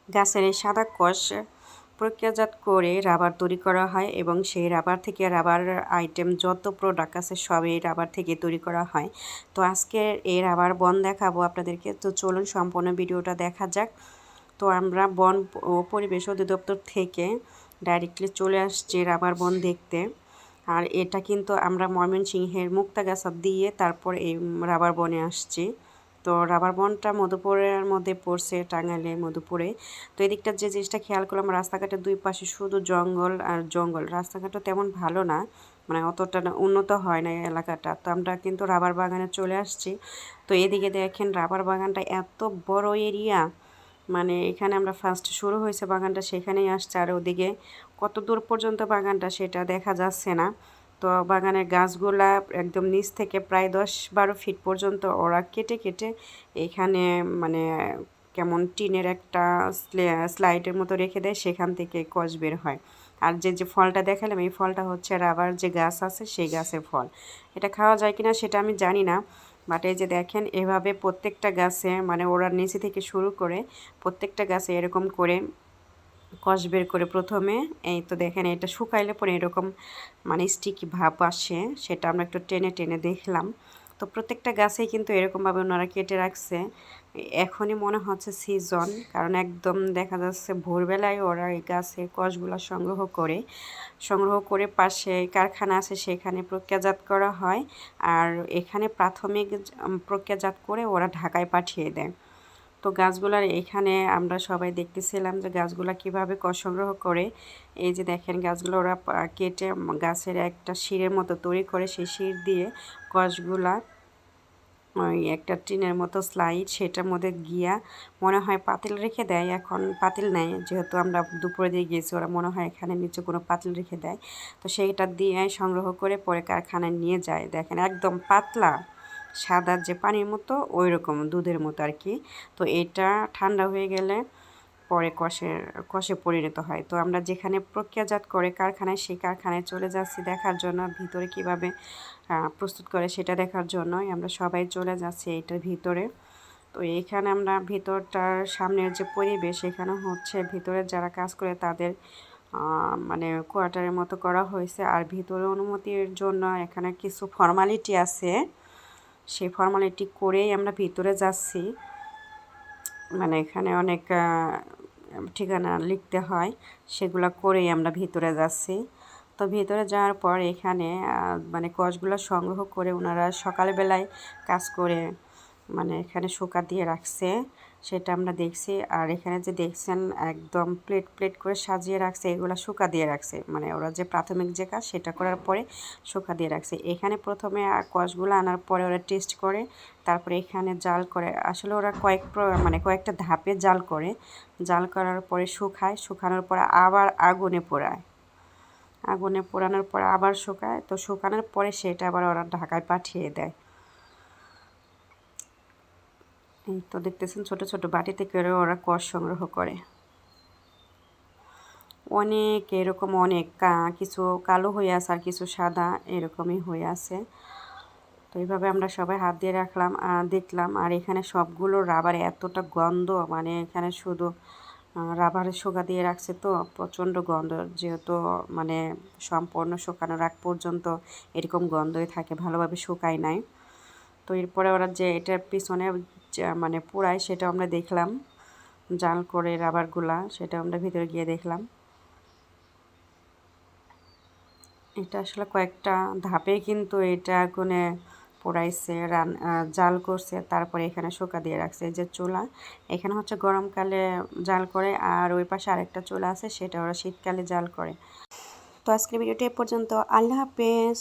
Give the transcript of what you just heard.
গাছের এই সাদা কষ প্রক্রিয়াজাত করে রাবার তৈরি করা হয় এবং সেই রাবার থেকে রাবার আইটেম যত প্রোডাক্ট আছে সব এই রাবার থেকে তৈরি করা হয়। তো আজকে এই রাবার বন দেখাবো আপনাদেরকে, তো চলুন সম্পূর্ণ ভিডিওটা দেখা যাক। তো আমরা বন ও পরিবেশ অধিদপ্তর থেকে ডাইরেক্টলি চলে আসছি রাবার বন দেখতে। আর এটা কিন্তু আমরা ময়মনসিংহের মুক্তাগাছা দিয়ে তারপর এই রাবার বনে আসছি। তো রাবার বনটা মধুপুরের মধ্যে পড়ছে, টাঙ্গাইলে মধুপুরে। তো এদিকটা যে জিনিসটা খেয়াল করলাম, রাস্তাঘাটের দুই পাশে শুধু জঙ্গল আর জঙ্গল, রাস্তাঘাটও তেমন ভালো না, মানে অতটা উন্নত হয় না এই এলাকাটা। তো আমরা কিন্তু রাবার বাগানে চলে আসছি। তো এদিকে দেখেন রাবার বাগানটা এত বড় এরিয়া, মানে এখানে আমরা ফার্স্ট শুরু হয়েছে বাগানটা সেখানেই আসছে, আর ওদিকে কত দূর পর্যন্ত বাগানটা সেটা দেখা যাচ্ছে না। তো বাগানের গাছগুলা একদম নিচ থেকে প্রায় 10-12 ফিট পর্যন্ত ওরা কেটে কেটে এখানে মানে কেমন টিনের একটা স্লাইডের মতো রেখে দেয়, সেখান থেকে কষ বের হয়। আর যে ফলটা দেখালাম এই ফলটা হচ্ছে রাবার যে গাছ আছে সেই গাছের ফল। এটা খাওয়া যায় কিনা সেটা আমি জানি না, বাট এই যে দেখেন এভাবে প্রত্যেকটা গাছে মানে ওরা নিচে থেকে শুরু করে প্রত্যেকটা গাছে এরকম করে কষ বের করে প্রথমে। এই তো দেখেন এটা শুকাইলে পরে এরকম মানে স্টিকি ভাব আসে, সেটা আমরা একটু টেনে টেনে দেখলাম। তো প্রত্যেকটা গাছেই কিন্তু এরকমভাবে ওনারা কেটে রাখছে। এখনই মনে হচ্ছে সিজন, কারণ একদম দেখা যাচ্ছে ভোরবেলায় ওরা এই গাছের কষগুলো সংগ্রহ করে পাশে কারখানা আছে সেখানে প্রক্রিয়াজাত করা হয়। আর এখানে প্রাথমিক প্রক্রিয়াজাত করে ওরা ঢাকায় পাঠিয়ে দেয়। তো গাছগুলার এখানে আমরা সবাই দেখতেছিলাম যে গাছগুলা কিভাবে কষ সংগ্রহ করে। এই যে দেখেন গাছগুলো ওরা কেটে গাছের একটা শিরের মতো তৈরি করে, সেই শির দিয়ে কষগুলা ওই একটা টিনের মতো স্লাইড সেটার মধ্যে গিয়া মনে হয় পাতিল রেখে দেয়। এখন পাতিল নেই, যেহেতু আমরা দুপুরে দিয়ে গিয়েছি, ওরা মনে হয় এখানে নিচে কোনো পাতিল রেখে দেয়। তো সেইটা দিয়ে সংগ্রহ করে পরে কারখানায় নিয়ে যায়। দেখেন একদম পাতলা সাদা যে পানির মতো, ওই রকম দুধের মতো আর কি। তো এটা ঠান্ডা হয়ে গেলে পরে কষে পরিণত হয়। তো আমরা যেখানে প্রক্রিয়াজাত করে কারখানায়, সেই কারখানায় চলে যাচ্ছি দেখার জন্য ভিতরে কিভাবে প্রস্তুত করে সেটা দেখার জন্যই আমরা সবাই চলে যাচ্ছি এটার ভিতরে। তো এইখানে আমরা ভিতরটার সামনের যে পরিবেশ, এখানে হচ্ছে ভিতরে যারা কাজ করে তাদের মানে কোয়ার্টারের মতো করা হয়েছে। আর ভিতরে অনুমতির জন্য এখানে কিছু ফর্মালিটি আছে, সেই ফর্মালিটি করেই আমরা ভিতরে যাচ্ছি। মানে এখানে অনেক ঠিকানা লিখতে হয়, সেগুলো করেই আমরা ভিতরে যাচ্ছি। তো ভিতরে যাওয়ার পর এখানে মানে কষগুলো সংগ্রহ করে ওনারা সকালবেলায় কাজ করে মানে এখানে শুকা দিয়ে রাখছে, সেটা আমরা দেখছি। আর এখানে যে দেখছেন একদম প্লেট প্লেট করে সাজিয়ে রাখছে, এগুলো শুকা দিয়ে রাখছে, মানে ওরা যে প্রাথমিক যে কাজ সেটা করার পরে শুকা দিয়ে রাখছে। এখানে প্রথমে কষগুলো আনার পরে ওরা টেস্ট করে, তারপরে এখানে জাল করে। আসলে ওরা মানে কয়েকটা ধাপে জাল করে, জাল করার পরে শুকায়, শুকানোর পরে আবার আগুনে পোড়ানোর পরে আবার শুকায়। তো শুকানোর পরে সেটা আবার ওরা ঢাকায় পাঠিয়ে দেয়। এই তো দেখতেছেন ছোট ছোট বাটিতে করে ওরা কষ সংগ্রহ করে। অনেক এরকম অনেক কিছু কালো হয়ে আছে আর কিছু সাদা এরকমই হয়ে আছে। তো এইভাবে আমরা সবাই হাত দিয়ে দেখলাম। আর এখানে সবগুলো রাবার এতটা গন্ধ, মানে এখানে শুধু রাবারের শুকা দিয়ে রাখছে, তো প্রচণ্ড গন্ধ, যেহেতু মানে সম্পূর্ণ শুকানোর আগ পর্যন্ত এরকম গন্ধই থাকে, ভালোভাবে শুকায় নাই। তো এরপরে ওরা যে এটার পিছনে মানে পোড়ায় সেটা আমরা দেখলাম, জাল করে রাবারগুলা, সেটা আমরা ভিতরে গিয়ে দেখলাম। এটা আসলে কয়েকটা ধাপে কিন্তু এটা আগুনে পোড়াইছে, জাল করছে, তারপরে এখানে শুকা দিয়ে রাখছে। এই যে চুলা, এখানে হচ্ছে গরমকালে জাল করে, আর ওই পাশে আরেকটা চুলা আছে সেটা ওরা শীতকালে জাল করে। তো আজকের ভিডিওটি এ পর্যন্ত। আল্লাহ হাফেজ।